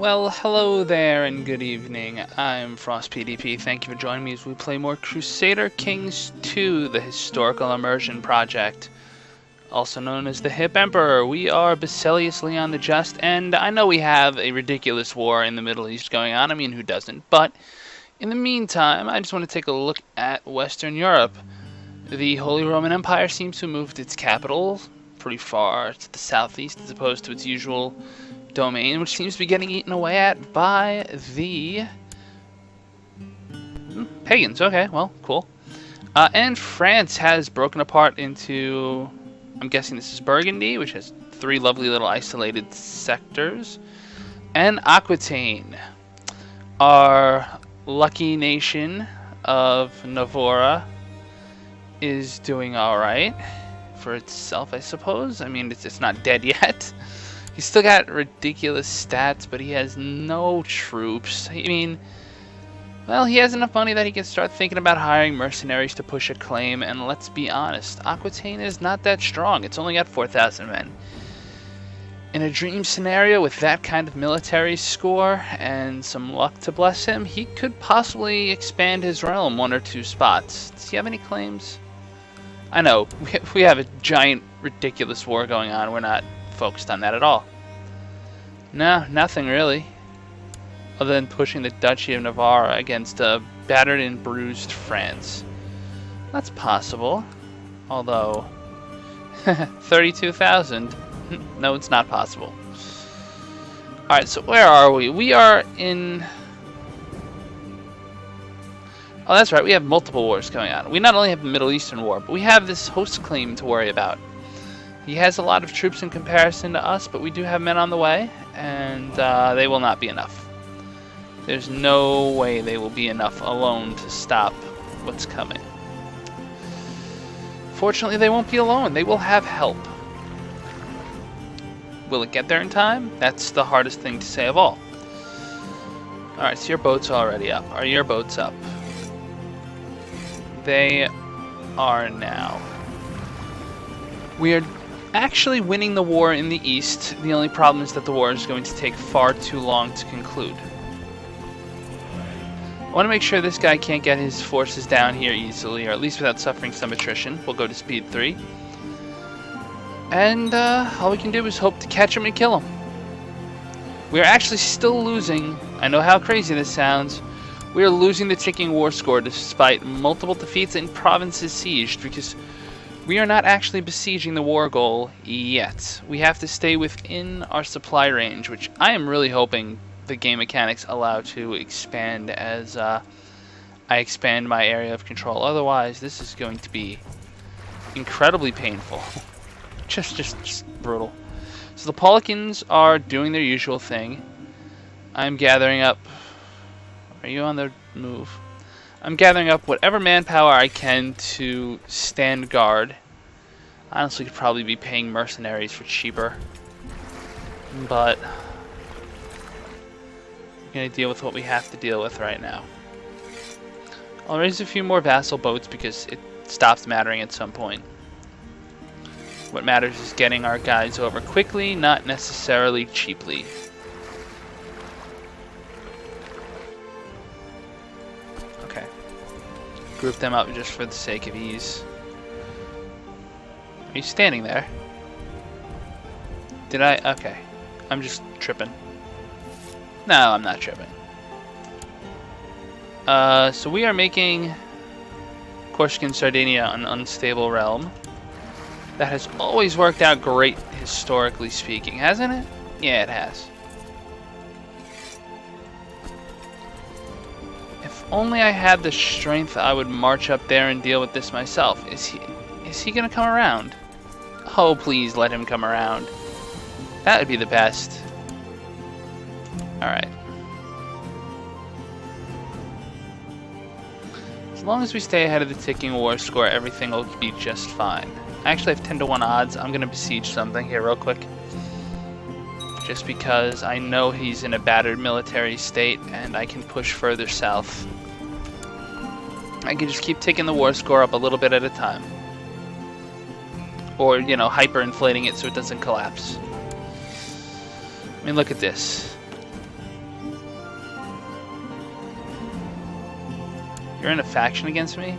Well, hello there and good evening. I'm Frost PDP. Thank you for joining me as we play more Crusader Kings 2, the historical immersion project, also known as the Hip Emperor. We are Basilius Leon the Just, and I know we have a ridiculous war in the Middle East going on. I mean, who doesn't? But in the meantime, I just want to take a look at Western Europe. The Holy Roman Empire seems to have moved its capital pretty far to the southeast as opposed to its usual domain, which seems to be getting eaten away at by the pagans. Okay, well, cool. And France has broken apart into, I'm guessing this is Burgundy, which has 3 lovely little isolated sectors, and Aquitaine, our lucky nation of Navarra, is doing alright for itself, I suppose. I mean, it's not dead yet. He's still got ridiculous stats, but he has no troops. I mean, well, he has enough money that he can start thinking about hiring mercenaries to push a claim, and let's be honest, Aquitaine is not that strong. It's only got 4,000 men. In a dream scenario with that kind of military score and some luck to bless him, he could possibly expand his realm 1 or 2 spots. Does he have any claims? I know, we have a giant, ridiculous war going on. We're not focused on that at all. No, nothing really, other than pushing the Duchy of Navarre against a battered and bruised France. That's possible, although 32,000. No, it's not possible. Alright, so where are we? We are in... Oh, that's right, we have multiple wars going on. We not only have the Middle Eastern War, but we have this host claim to worry about. He has a lot of troops in comparison to us, but we do have men on the way, and they will not be enough. There's no way they will be enough alone to stop what's coming. Fortunately, they won't be alone. They will have help. Will it get there in time? That's the hardest thing to say of all. Alright, so your boat's already up. Are your boats up? They are now. We are actually winning the war in the east. The only problem is that the war is going to take far too long to conclude. I want to make sure this guy can't get his forces down here easily, or at least without suffering some attrition. We'll go to speed 3. And all we can do is hope to catch him and kill him. We are actually still losing. I know how crazy this sounds. We are losing the ticking war score despite multiple defeats and provinces sieged, because we are not actually besieging the war goal yet. We have to stay within our supply range, which I am really hoping the game mechanics allow to expand as I expand my area of control. Otherwise, this is going to be incredibly painful. just brutal. So the Paulicans are doing their usual thing. I'm gathering up... Are you on the move? I'm gathering up whatever manpower I can to stand guard. I honestly could probably be paying mercenaries for cheaper, but I'm gonna deal with what we have to deal with right now. I'll raise a few more vassal boats because it stops mattering at some point. What matters is getting our guys over quickly, not necessarily cheaply. Group them up just for the sake of ease. Are you standing there? Did I? Okay. I'm just tripping. No, I'm not tripping. So we are making Corsican Sardinia an unstable realm. That has always worked out great historically speaking, hasn't it? Yeah, it has. Only I had the strength, I would march up there and deal with this myself. Is he gonna come around? Oh, please let him come around. That would be the best. Alright. As long as we stay ahead of the ticking war score, everything will be just fine. I actually have 10 to 1 odds. I'm gonna besiege something here real quick. Just because I know he's in a battered military state and I can push further south. I can just keep taking the war score up a little bit at a time. Or, you know, hyperinflating it so it doesn't collapse. I mean, look at this. You're in a faction against me?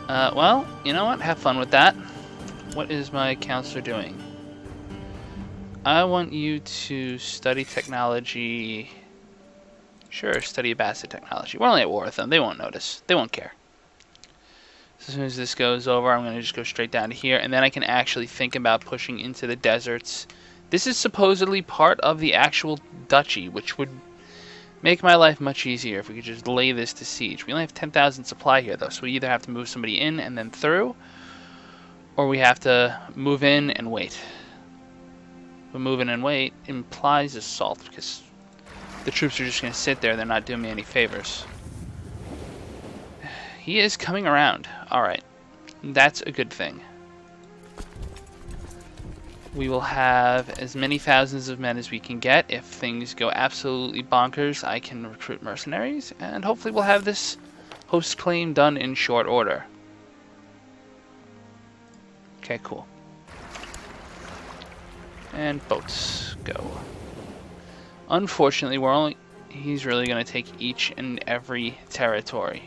Well, you know what? Have fun with that. What is my counselor doing? I want you to study technology. Sure, study Abbasid technology. We're only at war with them. They won't notice. They won't care. So as soon as this goes over, I'm going to just go straight down to here, and then I can actually think about pushing into the deserts. This is supposedly part of the actual duchy, which would make my life much easier if we could just lay this to siege. We only have 10,000 supply here, though, so we either have to move somebody in and then through, or we have to move in and wait. But move in and wait implies assault, because the troops are just going to sit there. They're not doing me any favors. He is coming around. Alright. That's a good thing. We will have as many thousands of men as we can get. If things go absolutely bonkers, I can recruit mercenaries, and hopefully we'll have this host claim done in short order. Okay, cool. And boats, go. Unfortunately, he's really going to take each and every territory.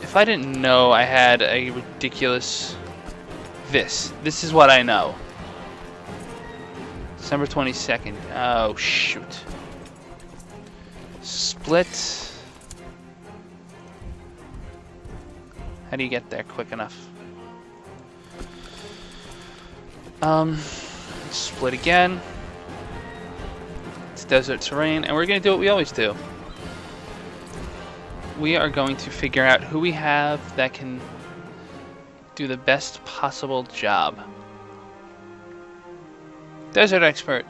If I didn't know I had a ridiculous... This is what I know. December 22nd. Oh, shoot. Split. How do you get there quick enough? Split again. It's desert terrain, and we're going to do what we always do. We are going to figure out who we have that can do the best possible job. Desert expert.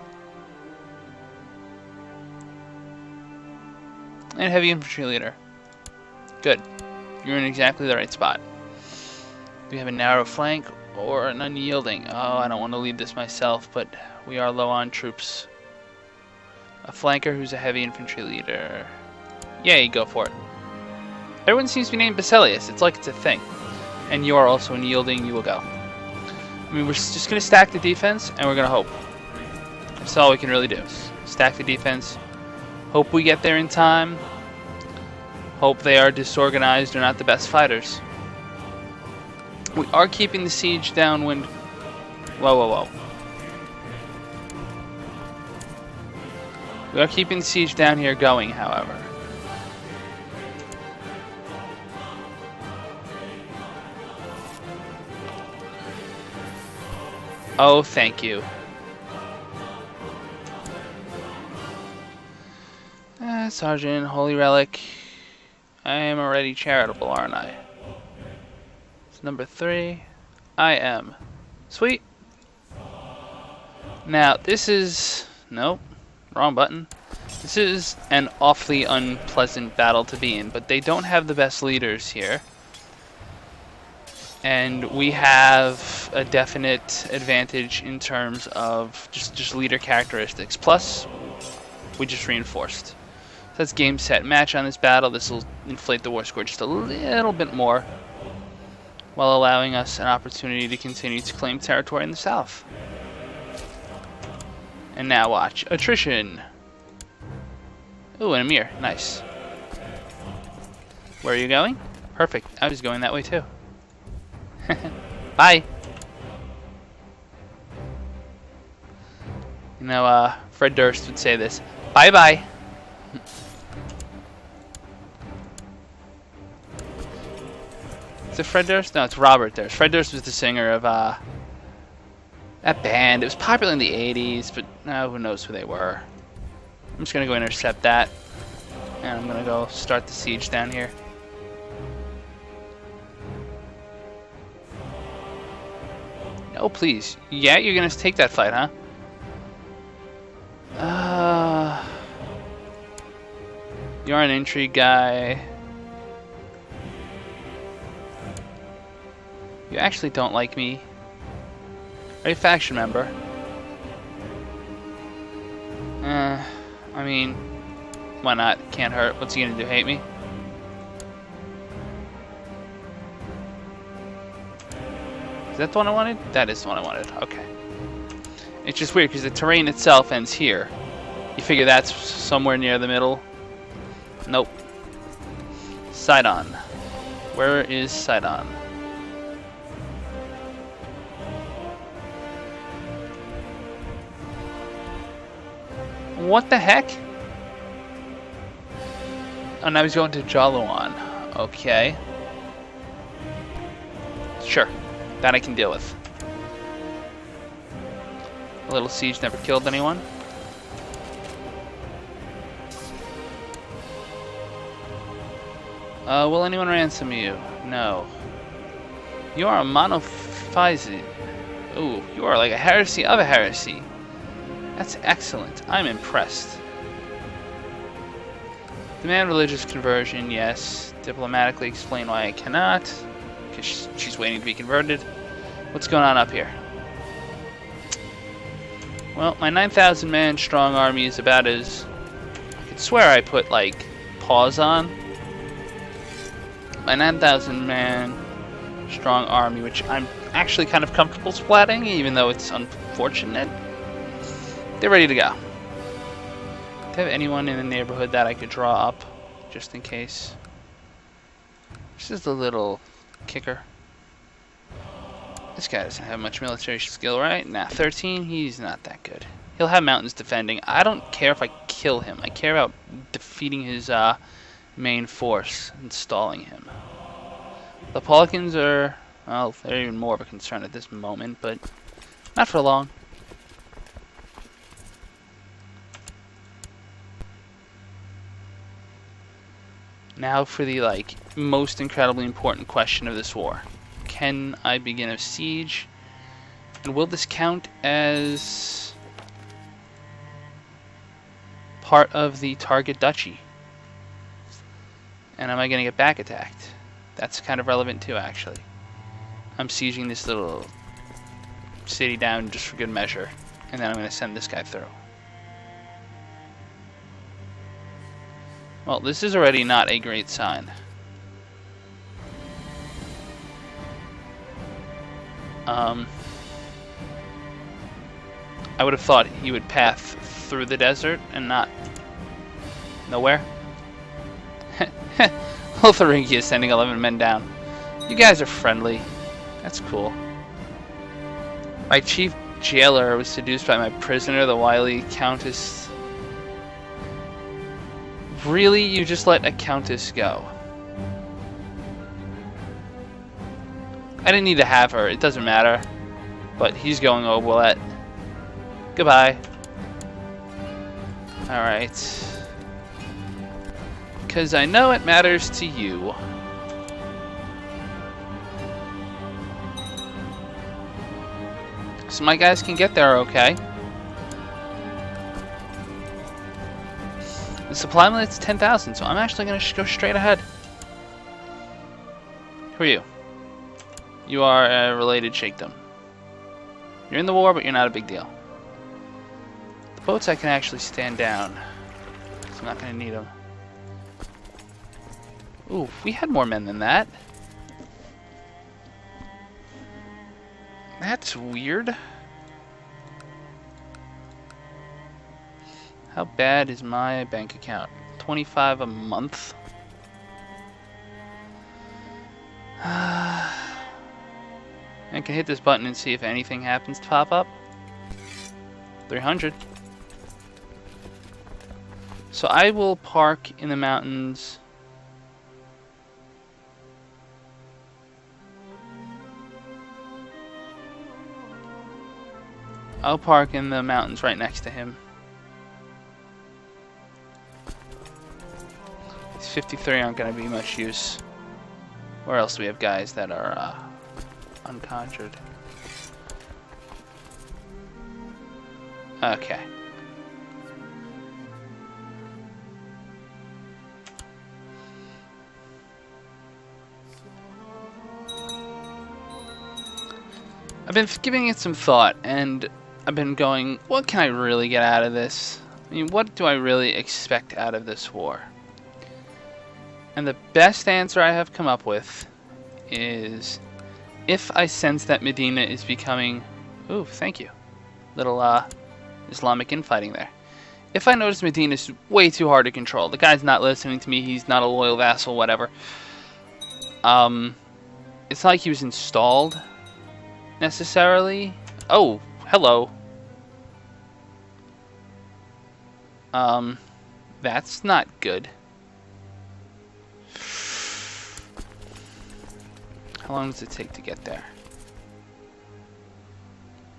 And heavy infantry leader. Good. You're in exactly the right spot. We have a narrow flank or an unyielding. Oh, I don't want to lead this myself, but we are low on troops. A flanker who's a heavy infantry leader. Yay, go for it. Everyone seems to be named Basilius. It's like it's a thing. And you are also unyielding. You will go. I mean, we're just going to stack the defense, and we're going to hope. That's all we can really do. Stack the defense. Hope we get there in time. Hope they are disorganized or not the best fighters. We are keeping the siege downwind. Whoa, whoa, whoa. We are keeping the siege down here going, however. Oh, thank you. Sergeant, Holy Relic. I am already charitable, aren't I? It's number 3. I am. Sweet. Now, this is... Nope. Wrong button. This is an awfully unpleasant battle to be in, but they don't have the best leaders here. And we have a definite advantage in terms of just leader characteristics. Plus, we just reinforced. So that's game, set, match on this battle. This will inflate the war score just a little bit more, while allowing us an opportunity to continue to claim territory in the south. And now watch. Attrition. Ooh, an Emir. Nice. Where are you going? Perfect. I was going that way too. Bye. You know, Fred Durst would say this. Bye-bye. Is it Fred Durst? No, it's Robert Durst. Fred Durst was the singer of that band. It was popular in the 80s, but who knows who they were. I'm just going to go intercept that. And I'm going to go start the siege down here. Oh, please. Yeah, you're going to take that fight, huh? You're an intrigue guy. You actually don't like me. Are you a faction member? I mean, why not? Can't hurt. What's he gonna do? Hate me? Is that the one I wanted? That is the one I wanted. Okay. It's just weird because the terrain itself ends here. You figure that's somewhere near the middle. Nope. Sidon. Where is Sidon? What the heck? Oh, now he's going to Jaluan. Okay. Sure. That I can deal with. A little siege never killed anyone. Will anyone ransom you? No. You are a monophysite. Ooh, you are like a heresy of a heresy. That's excellent. I'm impressed. Demand religious conversion, yes. Diplomatically explain why I cannot. Because she's waiting to be converted. What's going on up here? Well, my 9,000 man strong army is about as... I could swear I put, like, pause on. My 9,000 man strong army, which I'm actually kind of comfortable splatting, even though it's unfortunate. They're ready to go. Do I have anyone in the neighborhood that I could draw up, just in case? This is the little kicker. This guy doesn't have much military skill, right? Nah, 13, he's not that good. He'll have mountains defending. I don't care if I kill him. I care about defeating his main force and stalling him. The Paulicans are, well, they're even more of a concern at this moment, but not for long. Now for the, like, most incredibly important question of this war. Can I begin a siege? And will this count as part of the target duchy? And am I going to get back attacked? That's kind of relevant too, actually. I'm sieging this little city down just for good measure. And then I'm going to send this guy through. Well, this is already not a great sign. I would have thought he would path through the desert and not nowhere. Lotharingia is sending 11 men down. You guys are friendly. That's cool. My chief jailer was seduced by my prisoner, the wily Countess. Really? You just let a Countess go? I didn't need to have her. It doesn't matter. But he's going Obolet. Goodbye. Alright. Because I know it matters to you. So my guys can get there okay. The supply limit's 10,000, so I'm actually going to go straight ahead. Who are you? You are a related sheikdom. You're in the war, but you're not a big deal. The boats I can actually stand down, so I'm not going to need them. Ooh, we had more men than that. That's weird. How bad is my bank account? 25 a month? I can hit this button and see if anything happens to pop up. 300. So I will park in the mountains. I'll park in the mountains right next to him. These 53 aren't going to be much use. Where else do we have guys that are unconjured? Okay. I've been giving it some thought, and I've been going, what can I really get out of this? I mean, what do I really expect out of this war? And the best answer I have come up with is, if I sense that Medina is becoming... Ooh, thank you. Little Islamic infighting there. If I notice Medina's way too hard to control, the guy's not listening to me, he's not a loyal vassal, whatever. It's not like he was installed, necessarily. Oh, hello. That's not good. How long does it take to get there?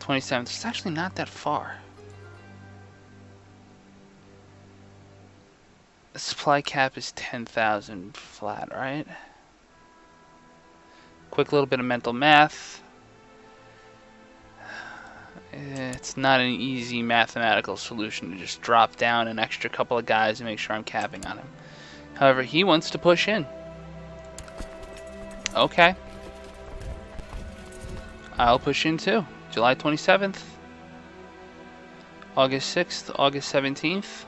27th. It's actually not that far. The supply cap is 10,000 flat, right? Quick little bit of mental math. It's not an easy mathematical solution to just drop down an extra couple of guys and make sure I'm capping on him. However, he wants to push in. Okay. I'll push in too. July 27th. August 6th, August 17th.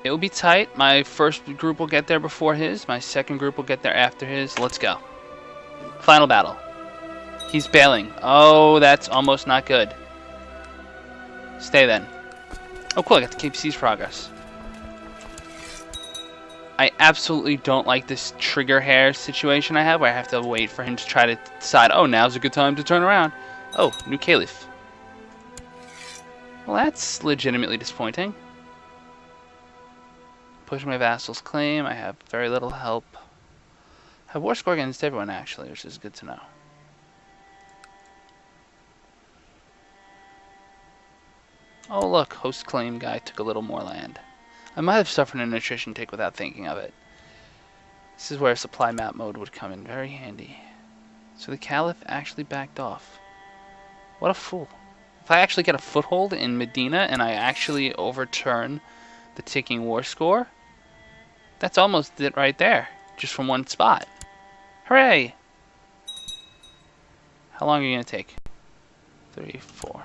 It will be tight. My first group will get there before his. My second group will get there after his. Let's go. Final battle. He's bailing. Oh, that's almost not good. Stay then. Oh, cool. I got the KPC's progress. I absolutely don't like this trigger hair situation I have where I have to wait for him to try to decide, oh, now's a good time to turn around. Oh, new Caliph. Well, that's legitimately disappointing. Push my vassal's claim. I have very little help. I have war score against everyone, actually, which is good to know. Oh, look, host claim guy took a little more land. I might have suffered an attrition tick without thinking of it. This is where supply map mode would come in very handy. So the Caliph actually backed off. What a fool. If I actually get a foothold in Medina and I actually overturn the ticking war score, that's almost it right there, just from one spot. Hooray! How long are you going to take? 3, 4.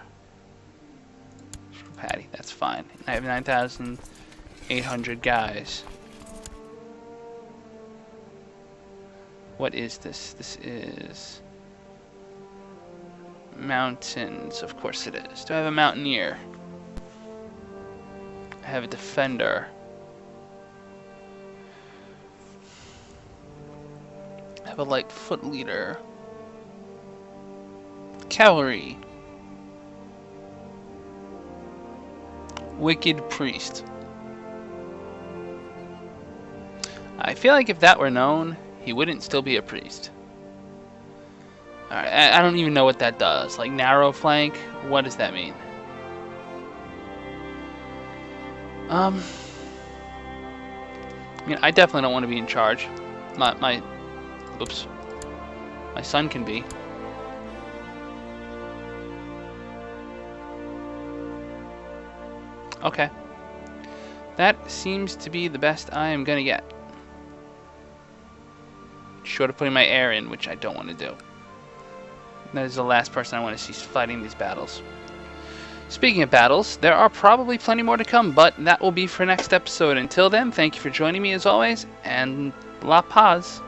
Patty, that's fine. I have 9,800 guys. What is this? This is mountains. Of course it is. Do I have a mountaineer? I have a defender. I have a light foot leader. Cavalry. Wicked priest. I feel like if that were known, he wouldn't still be a priest. Alright, I don't even know what that does. Like narrow flank? What does that mean? I mean, I definitely don't want to be in charge. Oops. My son can be. Okay. That seems to be the best I am gonna get. Short of putting my heir in, which I don't want to do. That is the last person I want to see fighting these battles. Speaking of battles, there are probably plenty more to come, but that will be for next episode. Until then, thank you for joining me as always, and La Paz.